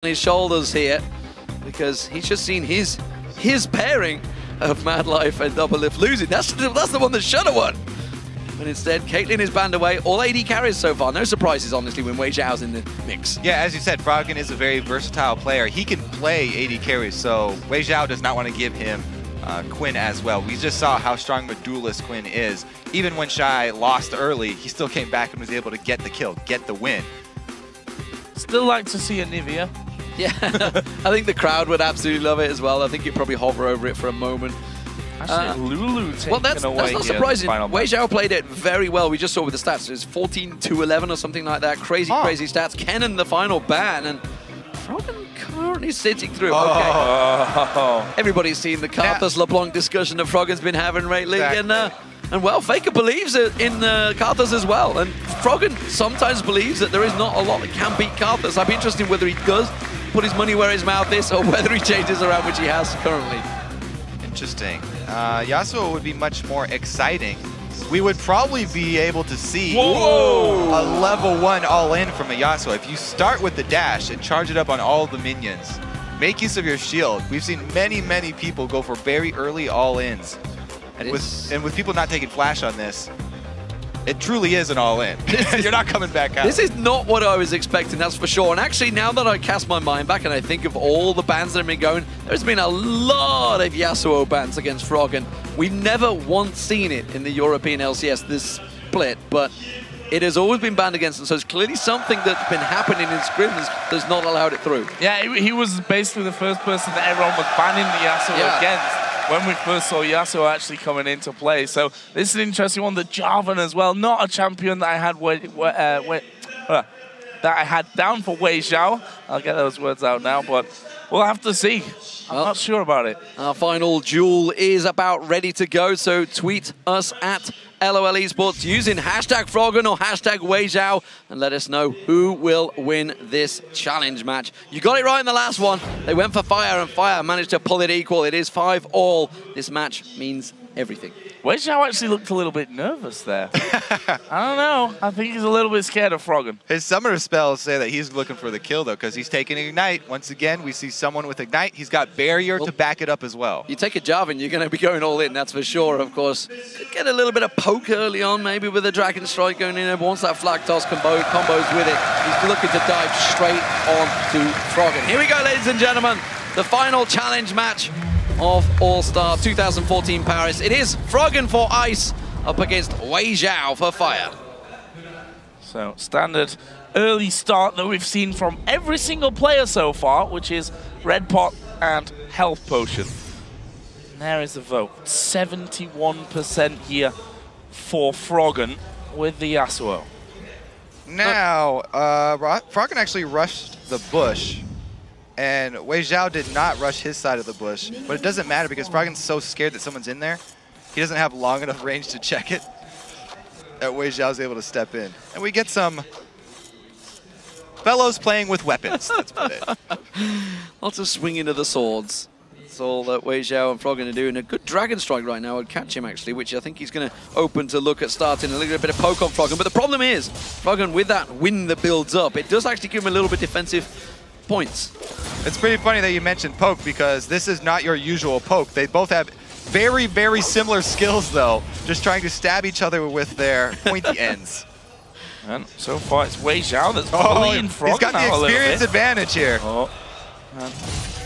his shoulders here because he's just seen his pairing of Mad Life and Double Lift losing. That's the one that should have won. But instead, Caitlyn is banned away. All AD carries so far. No surprises, honestly, when WeiXiao's in the mix. Yeah, as you said, Froggen is a very versatile player. He can play AD carries, so WeiXiao does not want to give him Quinn as well. We just saw how strong of a duelist Quinn is. Even when Shy lost early, he still came back and was able to get the kill, get the win. Still like to see a Nivea. Yeah, I think the crowd would absolutely love it as well. I think you'd probably hover over it for a moment. Actually, Lulu taken well, that's not surprising. WeiXiao played it very well. We just saw with the stats. It was 14-11 or something like that. Crazy stats. Kennen the final ban, and Froggen currently sitting through. Okay. Everybody's seen the Karthus LeBlanc discussion that Froggen's been having lately. Exactly. And well, Faker believes in Karthus as well. And Froggen sometimes believes that there is not a lot that can beat Karthus. I'd be interested in whether he does put his money where his mouth is or whether he changes around, which he has currently. Interesting. Yasuo would be much more exciting. We would probably be able to see a level 1 all-in from a Yasuo. If you start with the dash and charge it up on all the minions, make use of your shield. We've seen many, many people go for very early all-ins. And with people not taking flash on this, it truly is an all-in. You're not coming back out. This is not what I was expecting, that's for sure. And actually, now that I cast my mind back and I think of all the bans that have been going, there's been a lot of Yasuo bans against Froggen. We've never once seen it in the European LCS, this split, but it has always been banned against him. So it's clearly something that's been happening in scrims that's not allowed it through. Yeah, he was basically the first person that everyone was banning the Yasuo against when we first saw Yasuo actually coming into play. So this is an interesting one. The Jarvan as well, not a champion that I had down for WeiXiao. I'll get those words out now, but we'll have to see. I'm not sure about it. Our final duel is about ready to go, so tweet us at LOL Esports using hashtag Froggen or hashtag WeiXiao and let us know who will win this challenge match. You got it right in the last one. They went for Fire and Fire managed to pull it equal. It is 5-all. This match means everything. WeiXiao actually looked a little bit nervous there. I don't know. I think he's a little bit scared of Froggen. His summoner spells say that he's looking for the kill, though, because he's taking Ignite. Once again, we see someone with Ignite. He's got Barrier to back it up as well. You take a Jarvan, you're going to be going all in, that's for sure, of course. Could get a little bit of poke early on, maybe with a Dragon Strike going in there. But once that Flag Toss combos with it, he's looking to dive straight on to Froggen. Here we go, ladies and gentlemen. The final challenge match of All-Star 2014 Paris. It is Froggen for Ice up against WeiXiao for Fire. So, standard early start that we've seen from every single player so far, which is Red Pot and Health Potion. And there is the vote. 71% here for Froggen with the Yasuo. Now, Froggen actually rushed the bush. And WeiXiao did not rush his side of the bush, but it doesn't matter because Froggen's so scared that someone's in there. He doesn't have long enough range to check it that WeiXiao's able to step in. And we get some fellows playing with weapons, let's put it. Lots of swinging of the swords. That's all that WeiXiao and Froggen are doing. A good Dragon Strike right now would catch him, actually, which I think he's going to open to look at starting a little bit of poke on Froggen. But the problem is, Froggen, with that wind that builds up, it does actually give him a little bit defensive points. It's pretty funny that you mentioned poke because this is not your usual poke. They both have very, very similar skills, though, just trying to stab each other with their pointy ends. And so far, it's WeiXiao that's bullying Froggen. He's got the experience advantage here. And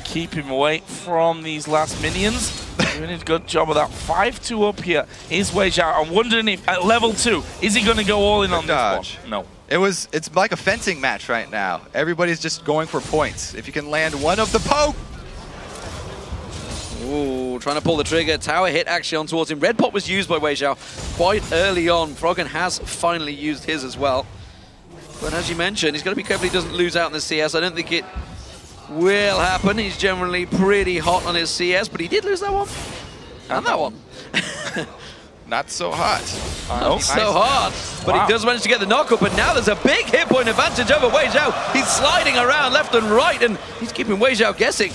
keep him away from these last minions. Doing a good job of that. 5-2 up here is WeiXiao. I'm wondering if at level 2, is he going to go all in on this one? No. It's like a fencing match right now. Everybody's just going for points. If you can land one of the poke. Ooh, trying to pull the trigger. Tower hit actually on towards him. Red Pot was used by WeiXiao quite early on. Froggen has finally used his as well. But as you mentioned, he's got to be careful he doesn't lose out in the CS. I don't think it will happen. He's generally pretty hot on his CS, but he did lose that one. And that one. Not so hot. Not so hard, but he does manage to get the knock-up, and now there's a big hit point advantage over WeiXiao. He's sliding around left and right, and he's keeping WeiXiao guessing.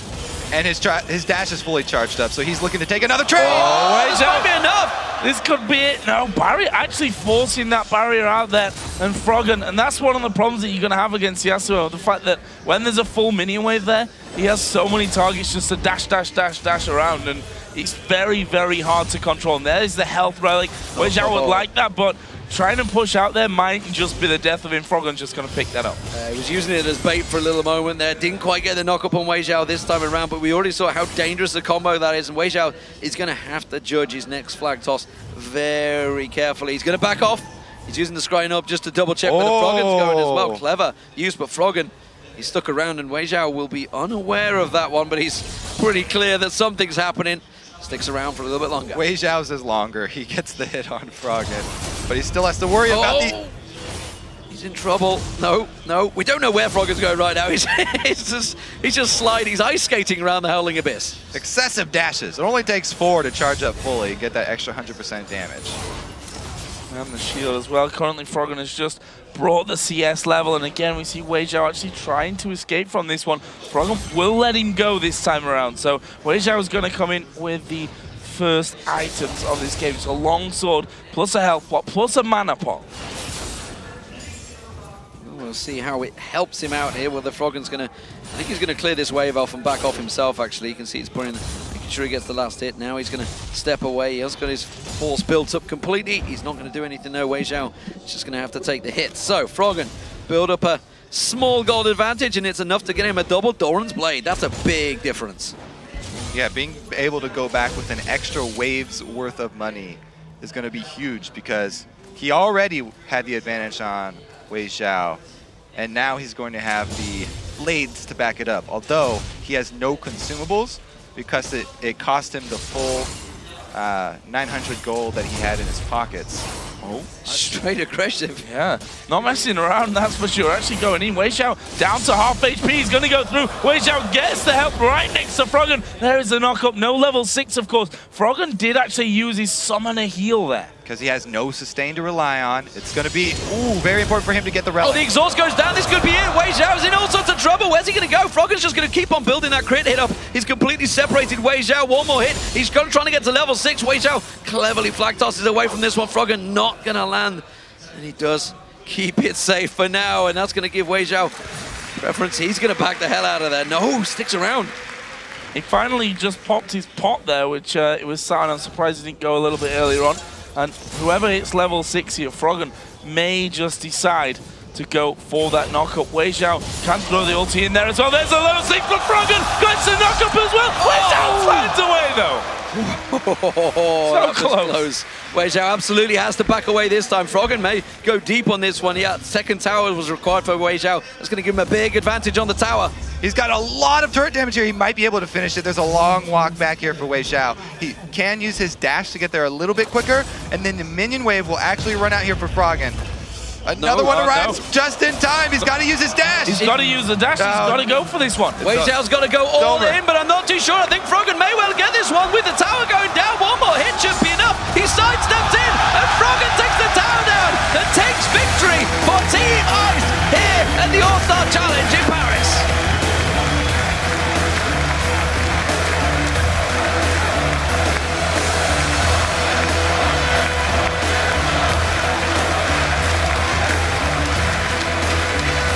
And his dash is fully charged up, so he's looking to take another trade. Oh, this might be enough. This could be it. No, barrier actually forcing that barrier out there, and Froggen, and that's one of the problems that you're going to have against Yasuo. The fact that when there's a full minion wave there, he has so many targets just to dash, dash, dash, dash around, and it's very, very hard to control. And there's the health relic, which I would like that, but trying to push out there might just be the death of him. Froggen's just going to pick that up. He was using it as bait for a little moment there. Didn't quite get the knock-up on WeiXiao this time around, but we already saw how dangerous a combo that is, and WeiXiao is going to have to judge his next flag toss very carefully. He's going to back off. He's using the scrying up just to double-check where the Froggen's going as well. Clever use, but Froggen, he's stuck around, and WeiXiao will be unaware of that one, but he's pretty clear that something's happening. Sticks around for a little bit longer. WeiXiao's is longer. He gets the hit on Froggen, but he still has to worry about the... He's in trouble. No, no. We don't know where Froggen's going right now. He's just sliding. He's ice skating around the Howling Abyss. Excessive dashes. It only takes 4 to charge up fully and get that extra 100% damage. And the shield as well. Currently, Froggen has just brought the CS level, and again, we see WeiXiao actually trying to escape from this one. Froggen will let him go this time around, so WeiXiao is going to come in with the first items of this game. It's a long sword, plus a health pot, plus a mana pot. We'll see how it helps him out here. Well, the Froggen's going to... I think he's going to clear this wave off and back off himself, actually. You can see he's making sure he gets the last hit. Now he's going to step away. He has got his force built up completely. He's not going to do anything, no. WeiXiao is just going to have to take the hit. So, Froggen build up a small gold advantage, and it's enough to get him a double Doran's Blade. That's a big difference. Yeah, being able to go back with an extra wave's worth of money is going to be huge, because he already had the advantage on WeiXiao, and now he's going to have the blades to back it up, although he has no consumables because it cost him the full 900 gold that he had in his pockets. Oh, straight aggressive. Yeah, not messing around, that's for sure. Actually going in. WeiXiao down to half HP. He's going to go through. WeiXiao gets the help right next to Froggen. There is the knock-up. No level 6, of course. Froggen did actually use his summoner heal there, because he has no sustain to rely on. It's going to be, very important for him to get the relic. Oh, the exhaust goes down. This could be it. WeiXiao's in all sorts of trouble. Where's he going to go? Froggen's just going to keep on building that crit hit up. He's completely separated WeiXiao. One more hit. He's trying to get to level 6. WeiXiao cleverly flag tosses away from this one. Froggen not going to land. And he does keep it safe for now. And that's going to give WeiXiao preference. He's going to back the hell out of there. No, sticks around. He finally just popped his pot there, which it was sad. I'm surprised he didn't go a little bit earlier on. And whoever hits level 6 here, Froggen may just decide to go for that knockup. WeiXiao can throw the ulti in there as well. There's a level 6 for Froggen. Gets the knockup as well. WeiXiao finds away though. So close. WeiXiao absolutely has to back away this time. Froggen may go deep on this one. Yeah, second tower was required for WeiXiao. That's going to give him a big advantage on the tower. He's got a lot of turret damage here. He might be able to finish it. There's a long walk back here for WeiXiao. He can use his dash to get there a little bit quicker, and then the minion wave will actually run out here for Froggen. Another one arrives just in time. He's got to use his dash. He's got to use the dash. He's got to go for this one. WeiXiao's got to go all in, but I'm not too sure. I think Froggen may well get this one with the tower going down. One more hit should be enough. He sidesteps in, and Froggen takes the tower down and takes victory for Team Ice here at the All-Star Challenge in Paris.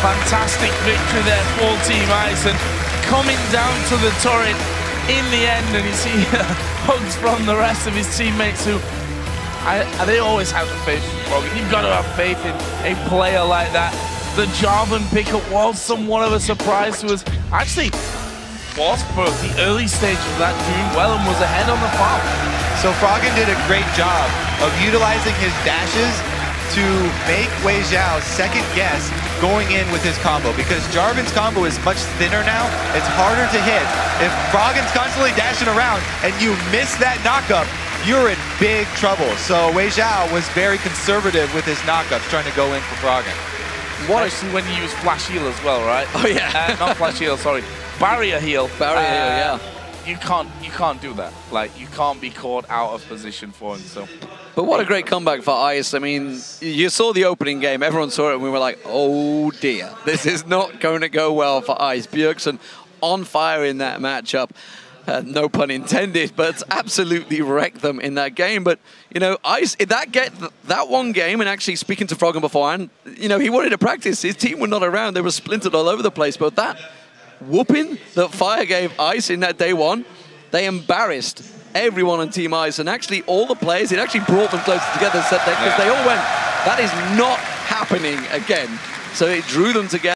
Fantastic victory there for Team Ice, and coming down to the turret in the end, and you see hugs from the rest of his teammates who they always have faith in Froggen. You've got to have faith in a player like that. The Jarvan pickup was somewhat of a surprise to us. Actually, was for the early stage of that doing well and was ahead on the farm. So Froggen did a great job of utilizing his dashes to make WeiXiao second guess going in with his combo, because Jarvan's combo is much thinner now. It's harder to hit. If Froggen's constantly dashing around and you miss that knockup, you're in big trouble. So WeiXiao was very conservative with his knockups, trying to go in for Froggen. Especially when you use flash heal as well, right? Oh yeah, not flash heal, sorry, barrier heal. Barrier heal, yeah. You can't do that. Like, you can't be caught out of position for him. So. But what a great comeback for Ice. I mean, you saw the opening game, everyone saw it, and we were like, oh dear, this is not going to go well for Ice. Bjergsen on fire in that matchup. No pun intended, but absolutely wrecked them in that game. But, you know, Ice, that one game, and actually speaking to Froggen beforehand, you know, he wanted to practice. His team were not around. They were splintered all over the place. But that whooping that Fire gave Ice in that day one, they embarrassed everyone on Team Ice. And actually all the players, it actually brought them closer together, because they all went, that is not happening again. So it drew them together.